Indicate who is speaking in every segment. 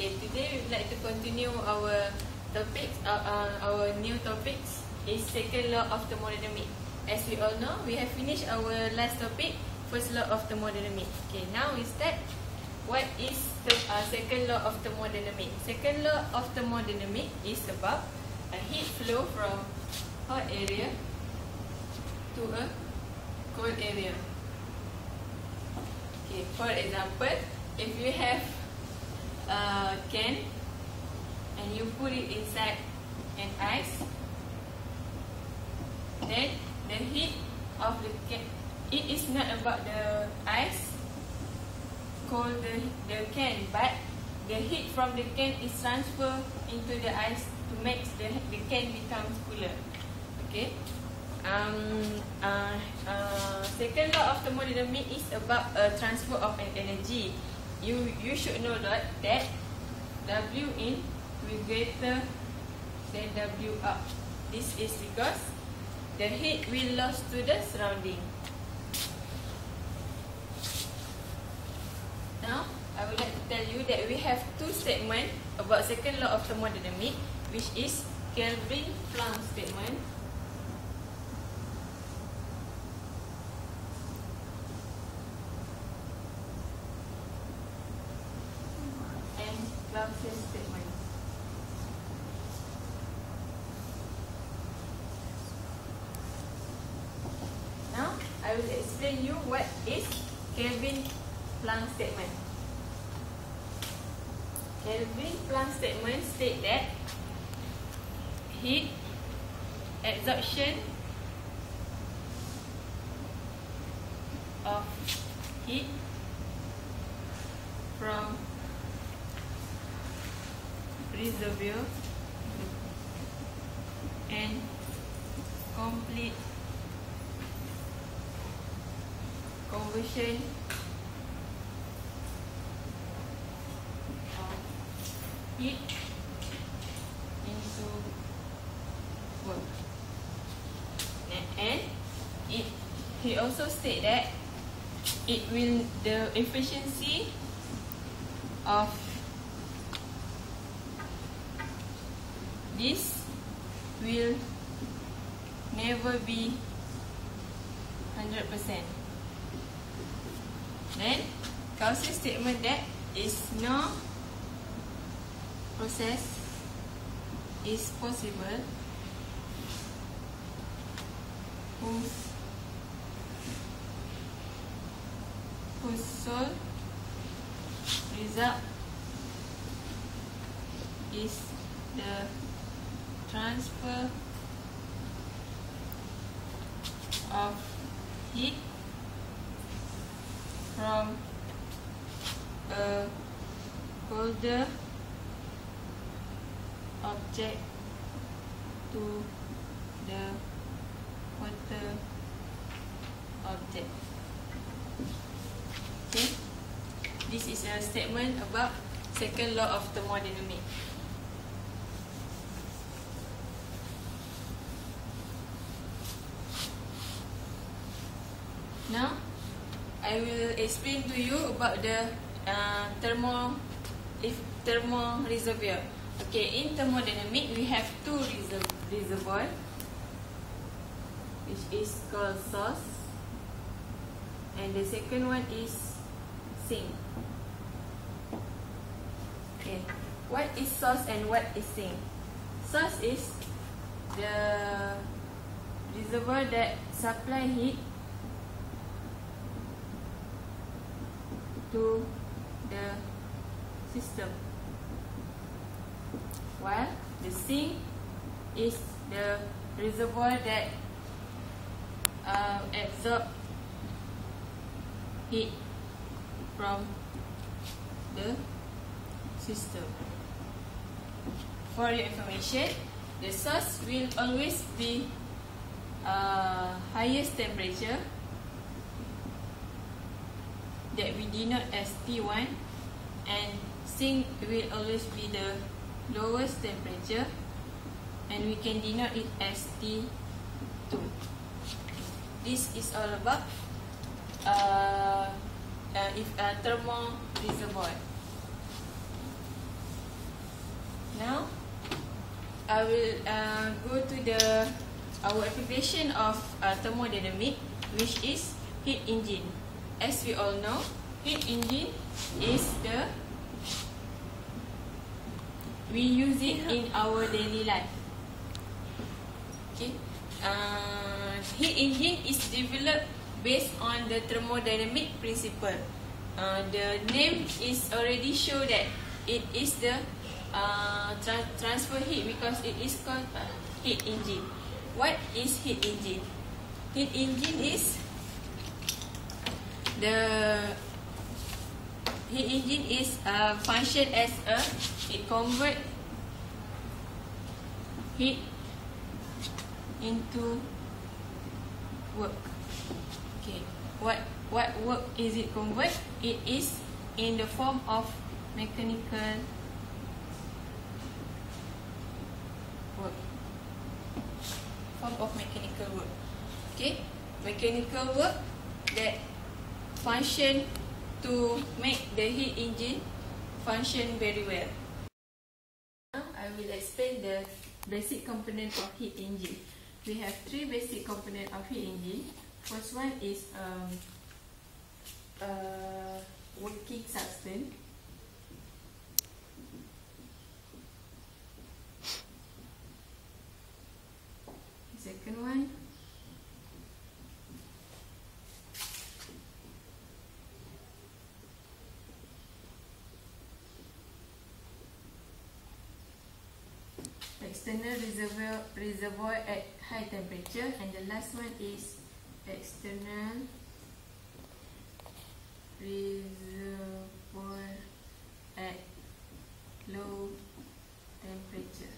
Speaker 1: Okay, today we would like to continue our topics. Our new topics is second law of thermodynamic. As we all know, we have finished our last topic, first law of thermodynamic. Okay, now we start. What is the second law of thermodynamic? Second law of thermodynamic is about a heat flow from hot area to a cold area. Okay, for example, if you have a can and you put it inside an ice, then the heat of the can, it is not about the ice cold the can, but the heat from the can is transferred into the ice to make the can becomes cooler. Okay. Second law of thermodynamic is about a transfer of an energy. You should know that W in will greater than W out. This is because the heat will lost to the surrounding. Now, I would like to tell you that we have two statements about second law of thermodynamic, which is Kelvin-Planck statement and Clausius statement. Now, I will explain you what is Kelvin-Planck statement. Kelvin-Planck statement state that heat absorption of heat from reservoir and complete conversion of heat into work. And he also state that the efficiency of this will never be 100%. Then Clausius statement that is no process is possible whose sole result is the transfer of heat from a colder object to the hotter object. Okay, this is a statement about second law of thermodynamic. Now, I will explain to you about the thermo reservoir. Okay, in thermodynamic we have two reservoir, which is called source, and the second one is sink. Okay, what is source and what is sink? Source is the reservoir that supply heat to the system, while the sink is the reservoir that absorb heat from the system. For your information, the source will always be highest temperature that we denote as T1, and sink will always be the lowest temperature, and we can denote it as T2. This is all about thermal reservoir. I will go to our application of thermodynamic, which is heat engine. As we all know, heat engine is we use it in our daily life. Okay, heat engine is developed based on the thermodynamic principle. The name is already show that it is the transfer heat because it is called heat engine. What is heat engine? Heat engine is function as it convert heat into work. Okay, what work is it convert? It is in the form of mechanical work. Okay, mechanical work that function to make the heat engine function very well. Now I will explain the basic component of heat engine. We have three basic components of heat engine. First one is working substance. Second one, external reservoir at high temperature, and the last one is external reservoir at low temperature.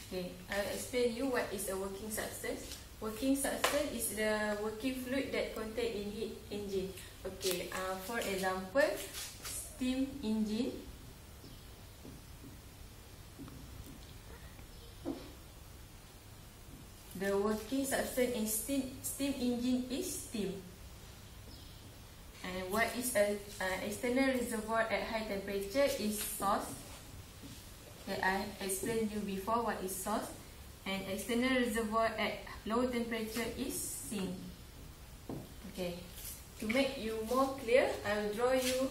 Speaker 1: Okay, I'll explain you what is a working substance. Working substance is the working fluid that contained in heat engine. Okay, for example, steam engine. The working substance in steam engine is steam. And what is an external reservoir at high temperature is source. That I explained you before what is source. And external reservoir at low temperature is sink. Okay, to make you more clear, I will draw you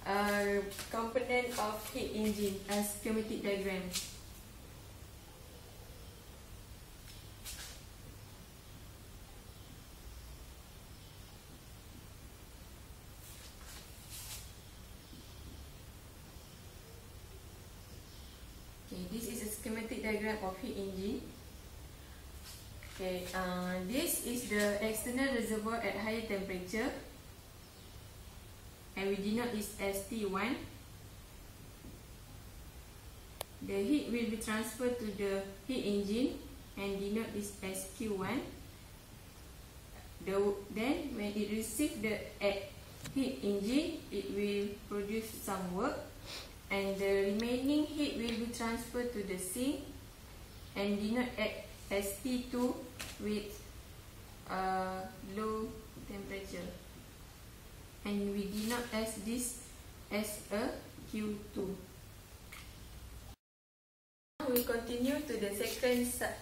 Speaker 1: a component of heat engine as schematic diagram. This is a schematic diagram of heat engine. Okay, this is the external reservoir at higher temperature, and we denote this as T1. The heat will be transferred to the heat engine and denote this as Q1. Then when it receives the heat engine, it will produce some work. And the remaining heat will be transferred to the sink and denote as T2 with low temperature. And we denote as this as a Q2. Now we continue to the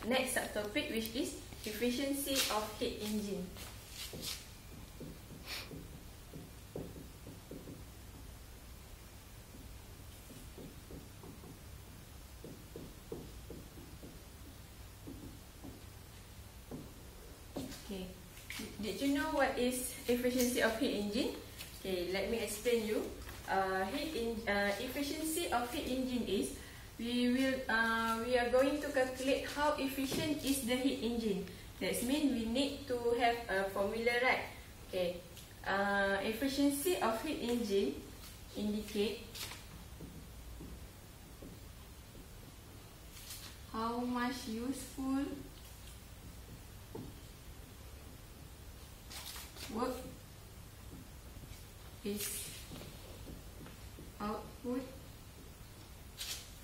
Speaker 1: next subtopic, which is efficiency of heat engine. Okay, did you know what is efficiency of heat engine? Okay, let me explain you. Efficiency of heat engine is we are going to calculate how efficient is the heat engine. That means we need to have a formula, right? Okay, efficiency of heat engine indicate how much useful work is output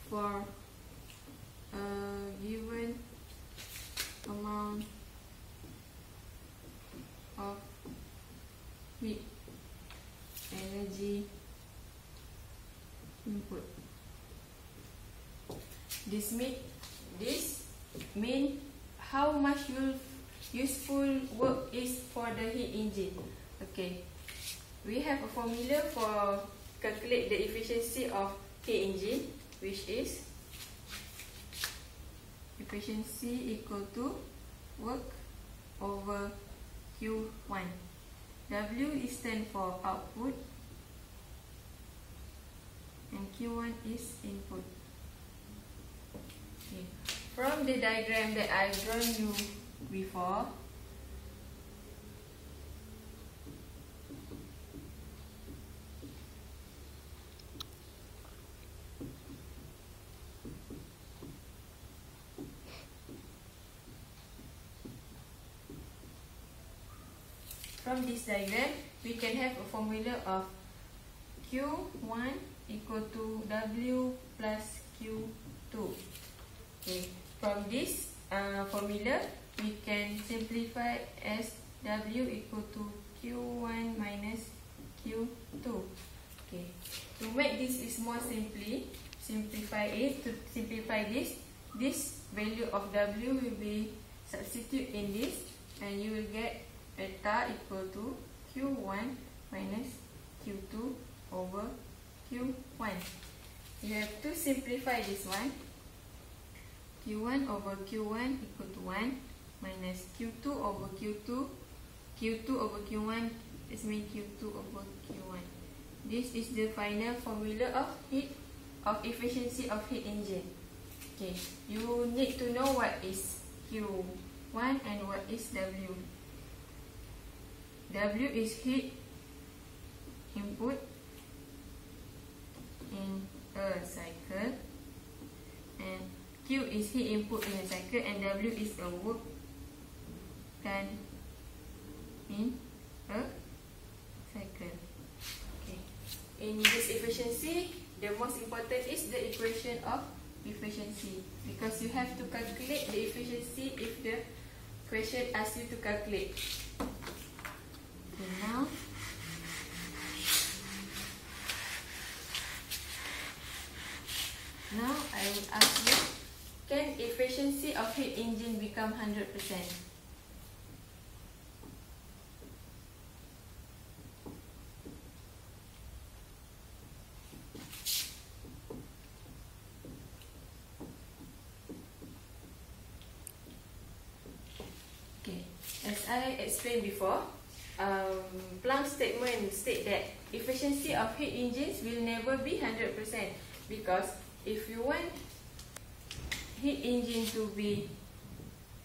Speaker 1: for a given amount of heat energy input. This mean how much useful work is for the heat engine. Okay, we have a formula for calculate the efficiency of heat engine, which is efficiency equal to work over Q1. W is stand for output and Q1 is input. Okay. From the diagram that I've drawn you before, we can have a formula of Q1 equal to W plus Q2. Okay. From this formula, we can simplify as W equal to Q1 minus Q2. Okay. To make this is more simplify this value of W will be substitute in this, and you will get eta equal to Q1 minus Q2 over Q1. You have to simplify this one. Q1 over Q1 equal to 1 minus Q2 over Q2. Q2 over Q1 is mean Q2 over Q1. This is the final formula of efficiency of heat engine. Okay, you need to know what is Q1 and what is W. W is heat input in a cycle, and Q is heat input in a cycle, and W is a work done in a cycle. Okay. In this efficiency, the most important is the equation of efficiency, because you have to calculate the efficiency if the question asks you to calculate. Okay, now I will ask you, can efficiency of heat engine become 100%? Okay, as I explained before, Planck's statement state that efficiency of heat engines will never be 100%, because if you want heat engine to be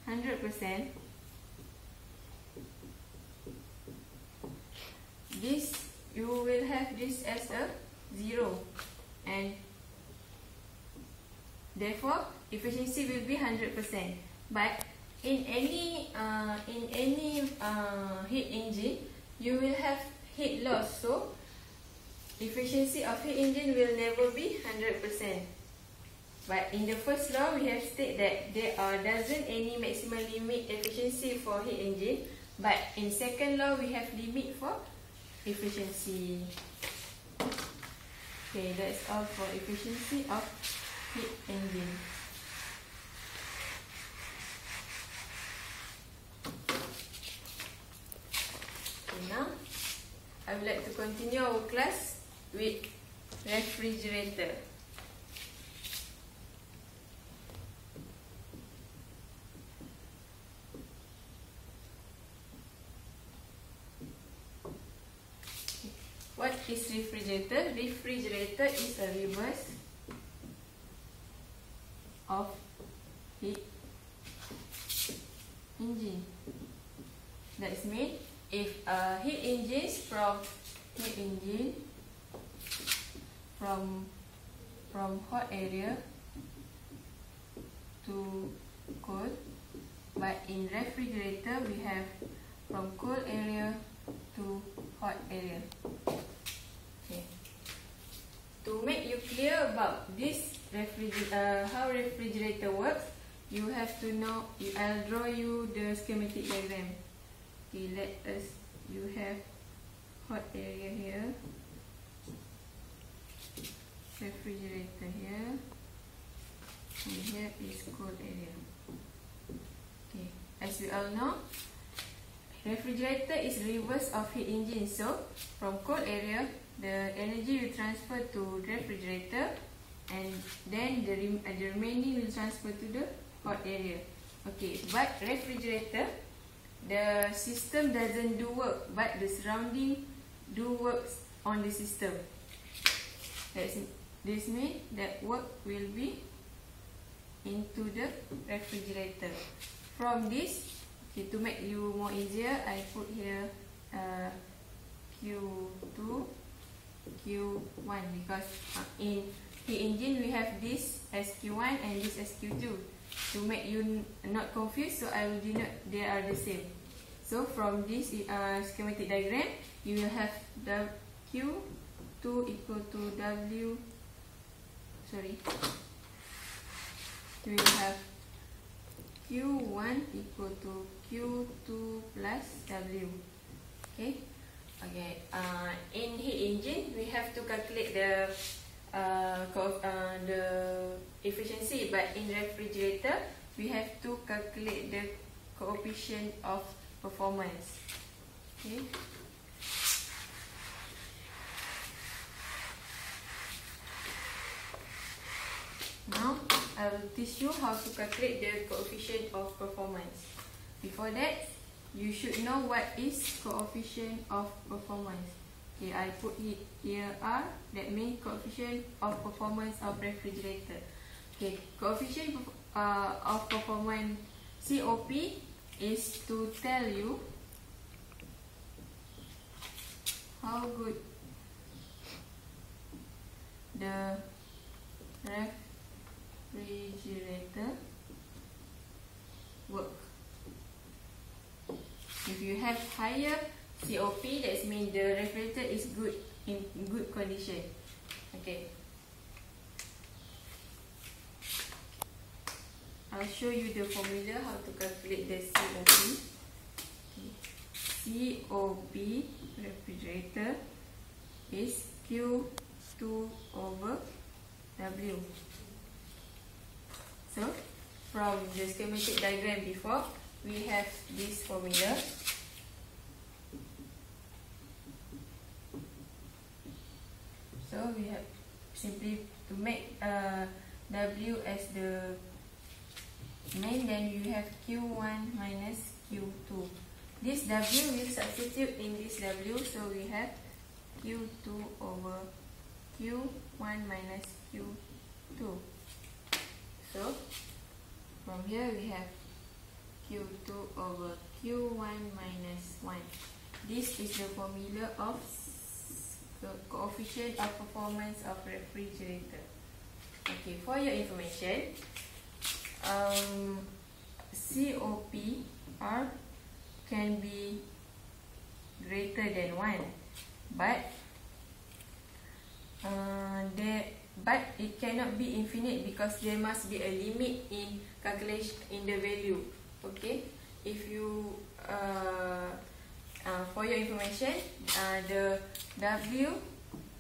Speaker 1: 100%, you will have this as a 0, and therefore efficiency will be 100%. But in any heat engine, you will have heat loss, so efficiency of heat engine will never be 100%. But in the first law, we have stated that there doesn't any maximum limit efficiency for heat engine, but in second law, we have limit for efficiency. Okay, that's all for efficiency of heat engine. Now, I would like to continue our class with refrigerator. What is refrigerator? Refrigerator is a reverse of heat engine. That means if heat engine from hot area to cold, but in refrigerator we have from cold area to hot area. Okay. To make you clear about this how refrigerator works, you have to know. I'll draw you the schematic diagram. Okay, you have hot area here, refrigerator here, and is cold area. Okay, as we all know, refrigerator is reverse of heat engine. So from cold area, the energy will transfer to refrigerator, and then the remaining will transfer to the hot area. Okay, but refrigerator, the system doesn't do work, but the surrounding do works on the system. This means that work will be into the refrigerator. From this, okay, to make you more easier, I put here Q2, Q1, because in heat engine we have this as Q1 and this as Q2. To make you not confused, so I will denote they are the same. So from this schematic diagram, you will have the Q2 equal to W. Sorry. We will have Q1 equal to Q2 plus W. Okay. Okay. In heat engine, we have to calculate the efficiency, but in refrigerator, we have to calculate the coefficient of performance. Okay. Now, I will teach you how to calculate the coefficient of performance. Before that, you should know what is coefficient of performance. Okay, I put it here R, that means coefficient of performance of refrigerator. Okay, coefficient of performance, COP, is to tell you how good the refrigerator work. If you have higher COP, that means the refrigerator is good, in good condition. Okay. I'll show you the formula how to calculate the COP. Okay. COP refrigerator is Q2 over W. So from the schematic diagram before, we have this formula. So we have simply to make W as the main, then you have Q1 minus Q2. This W will substitute in this W, so we have Q2 over Q1 minus Q2. So from here we have Q2 over Q1 minus 1. This is the formula of the coefficient of performance of refrigerator. Okay, for your information, COP R can be greater than 1, but it cannot be infinite because there must be a limit in calculation in the value. Okay, if you for your information, the W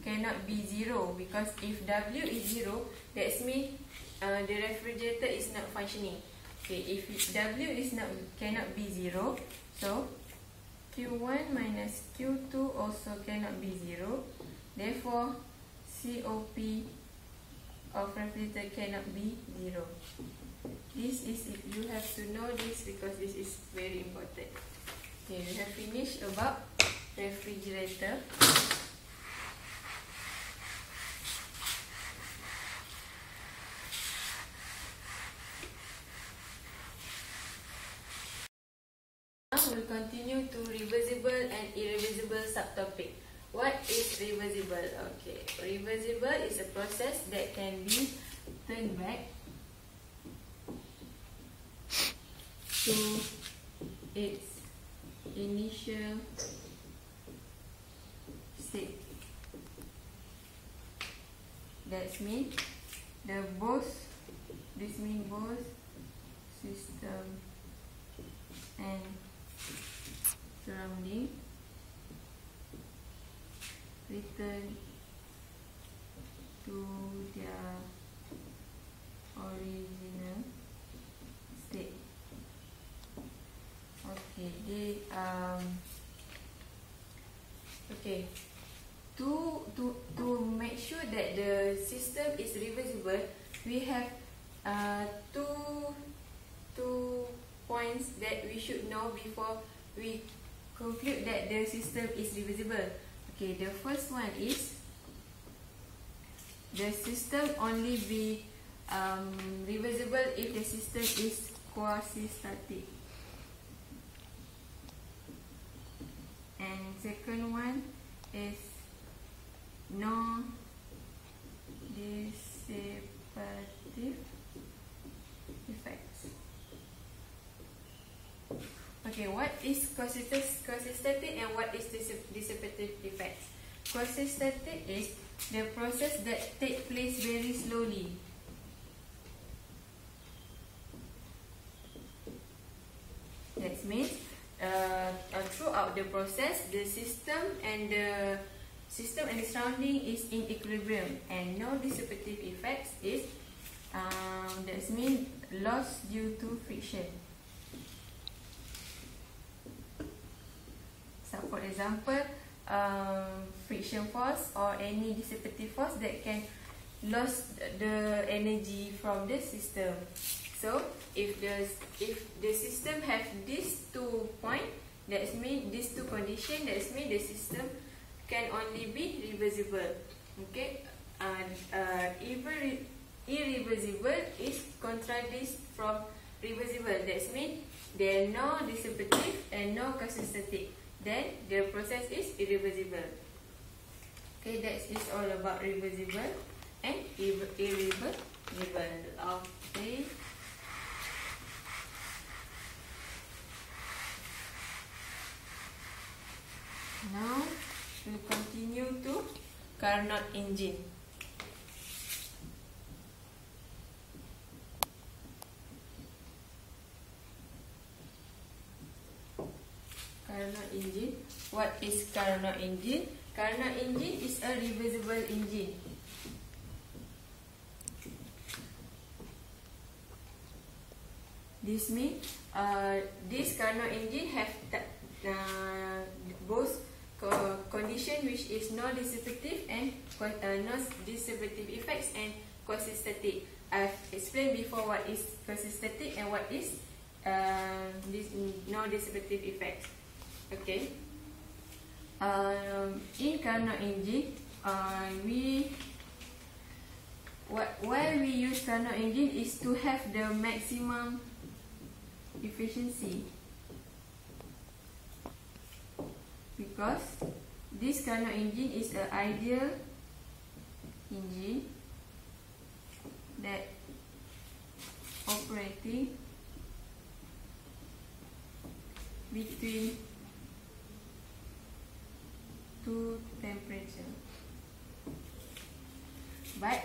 Speaker 1: cannot be 0, because if W is 0, that means the refrigerator is not functioning. Okay, if W is cannot be 0, so Q1 minus Q2 also cannot be 0. Therefore, COP of refrigerator cannot be 0. This is, you have to know this because this is very important. Okay, we have finished about refrigerator. Now we'll continue to reversible and irreversible subtopic. What is reversible? Okay, reversible is a process that can be turned back to its initial state. That means this means both system and surrounding return to their original state. Okay, okay. To make sure that the system is reversible, we have two points that we should know before we conclude that the system is reversible. Okay, the first one is the system only be reversible if the system is quasi-static. And second one is no dissipative effects. Okay, what is quasi-static and what is dissipative effects? Quasi-static is the process that takes place very slowly. That means throughout the process, the system and the surrounding is in equilibrium, and no dissipative effects is that means loss due to friction. So for example, friction force or any dissipative force that can lose the energy from the system. So if the system have these 2 points, that means these 2 conditions, that means the system can only be reversible. Okay, irreversible is contradicts from reversible. That means there are no dissipative and no quasi-static. Then the process is irreversible. Okay, that is all about reversible and irreversible. Okay. Now we'll continue to Carnot engine. Carnot engine. What is Carnot engine? Carnot engine is a reversible engine. This means this Carnot engine have both condition which is non-dissipative and non-dissipative effects and quasi-static. I've explained before what is quasi-static and what is this non-dissipative effects. Okay. In Carnot engine, why we use Carnot engine is to have the maximum efficiency, because this Carnot engine is an ideal engine that operating between 2 temperatures. But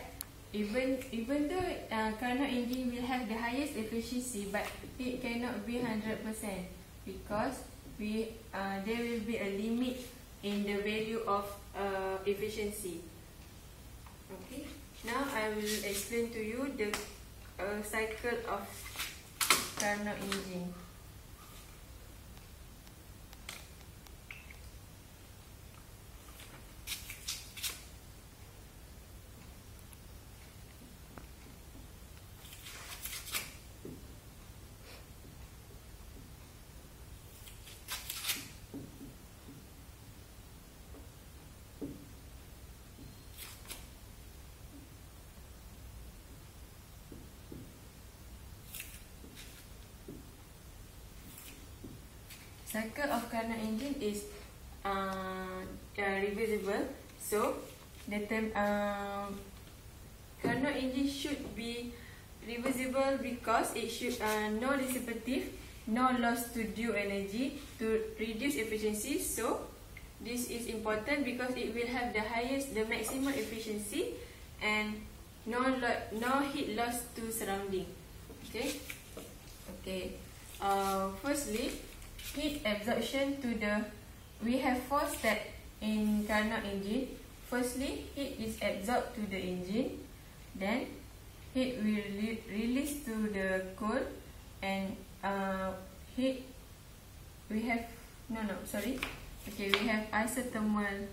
Speaker 1: even though Carnot engine will have the highest efficiency, but it cannot be 100% because there will be a limit in the value of efficiency. Okay. Now I will explain to you the cycle of Carnot engine. Cycle of Carnot engine is reversible. So the Carnot engine should be reversible because it should no dissipative, no loss to due energy to reduce efficiency. So this is important because it will have the maximum efficiency and no heat loss to surrounding. Okay. Okay. Firstly, heat absorption to we have 4 steps in Carnot engine. Firstly, heat is absorbed to the engine. Then heat will release to the coal, and heat we have we have isothermal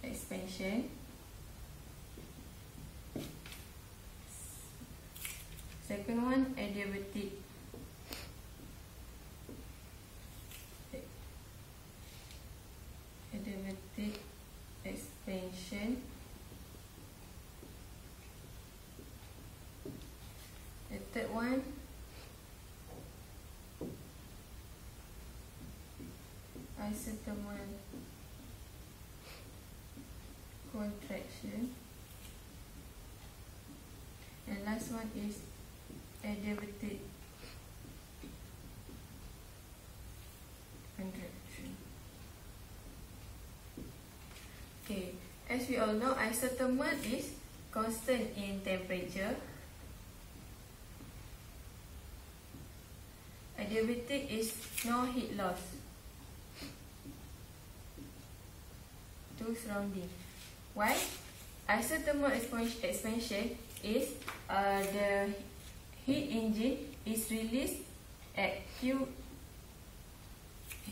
Speaker 1: expansion. Second one, adiabatic expansion. The third one, isothermal contraction, and last one is adiabatic contraction. Okay, as we all know, isothermal is constant in temperature. Adiabatic is no heat loss to surrounding. Why? Isothermal expansion is the heat engine is released at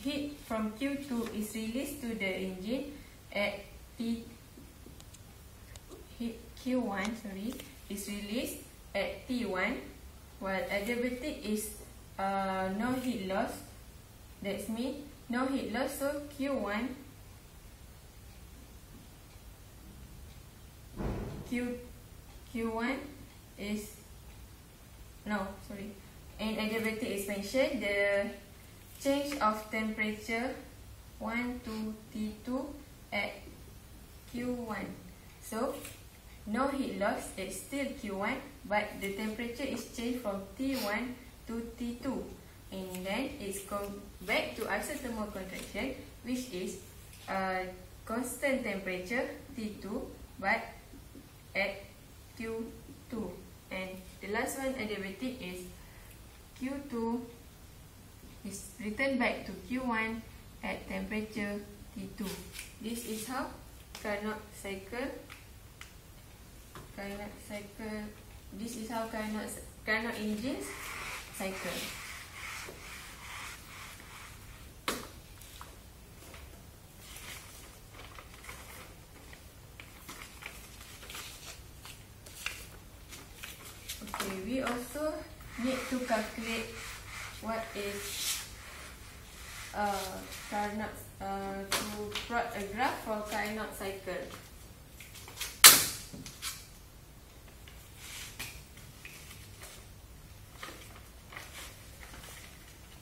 Speaker 1: heat from Q2 is released to the engine at Q1 is released at T1, while adiabatic is no heat loss. That's mean no heat loss, so Q1 is in adiabatic expansion, the change of temperature 1 to T2 at Q1. So no heat loss, it's still Q1, but the temperature is changed from T1 to T2, and then it's come back to isothermal contraction, which is constant temperature T2 but at Q2. And the last one, adiabatic, is Q2 is returned back to Q1 at temperature T2. This is how Carnot cycle. This is how Carnot engines cycle. Okay, we also need to calculate what is Carnot, to plot a graph for Carnot cycle.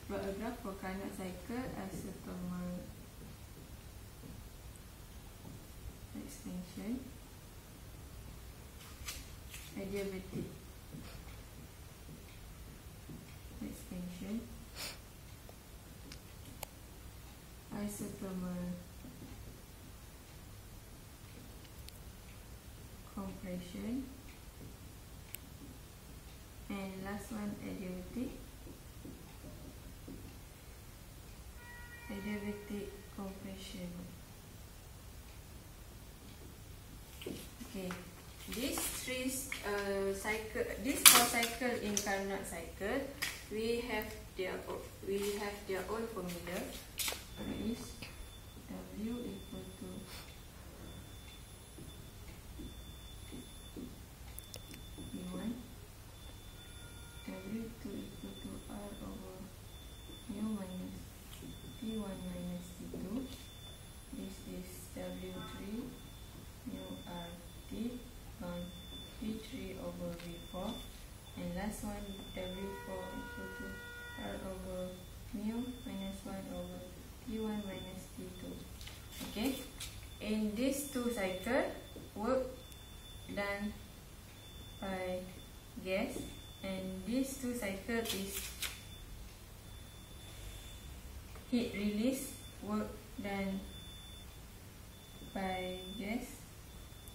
Speaker 1: Plot a graph for Carnot cycle, isothermal expansion, adiabatic expansion, isothermal compression, and last one, adiabatic compression. Okay, these four cycle in Carnot cycle, we have their own formula. Is W equal to P1, W2 equal to R over mu minus P1 minus P2. This is W3 mu RT on P3 over V4, and last one, W4 equal to R over mu minus 1 over P1 minus P2. Okay, in these two cycles, work done by gas, and these two cycles is heat release, work done by gas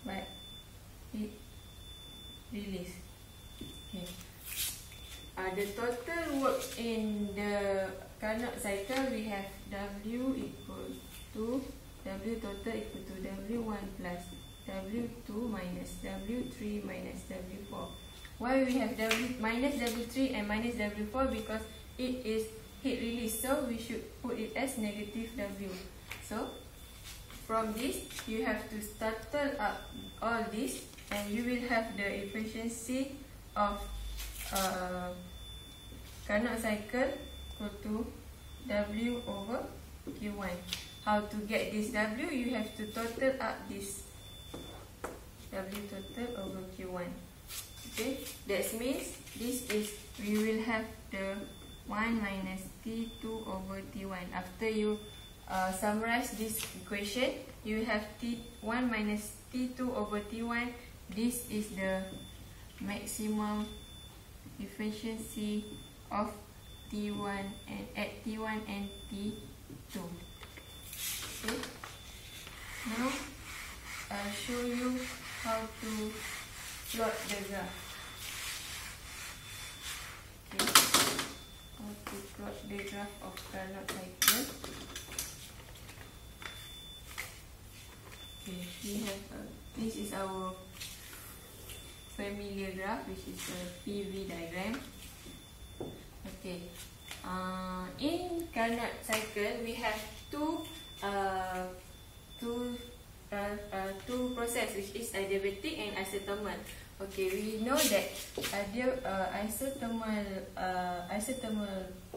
Speaker 1: but heat release. Okay. The total work in the Carnot cycle, we have W equal to W total equal to W1 plus W2 minus W3 minus W4. Why we have minus W3 and minus W4? Because it is heat release, so we should put it as negative W. So from this, you have to total up all this, and you will have the efficiency of Carnot cycle equal to W over Q1. How to get this W? You have to total up this W total over Q1. Okay, that means this is, we will have the 1 minus T2 over T1. After you summarize this equation, you have T1 minus T2 over T1. This is the maximum efficiency of T1 and at T1 and T2. Okay. Now I'll show you how to plot the graph. Okay. How to plot the graph of Carnot cycle. Okay, we have this is our familiar graph, which is a PV diagram. Okay, in Carnot cycle we have two process, which is adiabatic and isothermal. Okay, we know that isothermal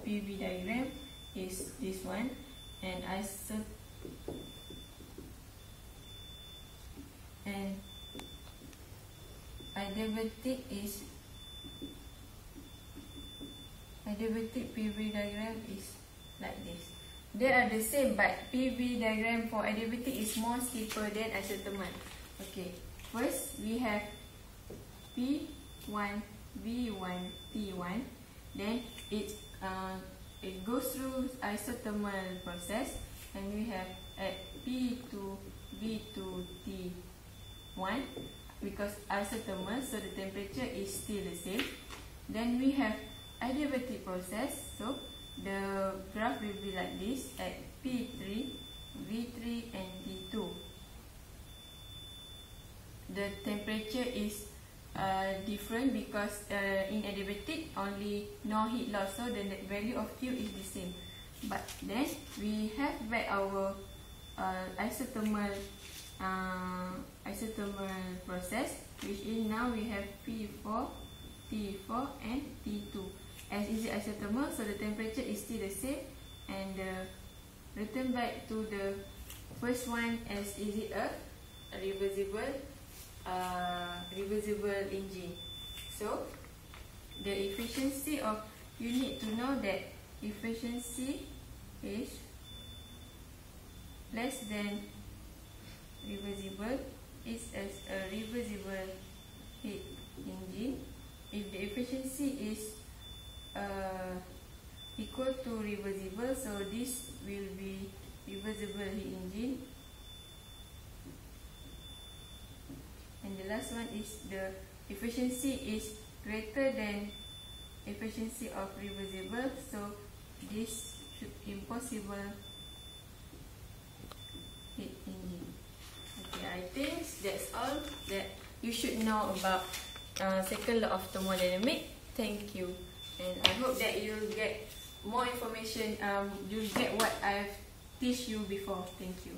Speaker 1: PV diagram is this one, and adiabatic PV diagram is like this. They are the same, but PV diagram for adiabatic is more steeper than isothermal. Okay, first we have P1, V1, T1. Then it goes through isothermal process, and we have at P2, V2, T1. Because isothermal, so the temperature is still the same. Then we have adiabatic process, so the graph will be like this at P3, V3 and T2. The temperature is different because in adiabatic only no heat loss, so the value of Q is the same. But then we have back our isothermal process, which is now we have P4, T4 and T2. As is it isothermal, so the temperature is still the same, and return back to the first one as is it a reversible engine. So the efficiency of, you need to know that efficiency is less than reversible is as a reversible heat engine. If the efficiency is equal to reversible, so this will be reversible heat engine. And the last one is the efficiency is greater than efficiency of reversible, so this should impossible heat engine. Okay, I think that's all that you should know about second law of thermodynamic. Thank you, and I hope that you get more information. You get what I've teach you before. Thank you.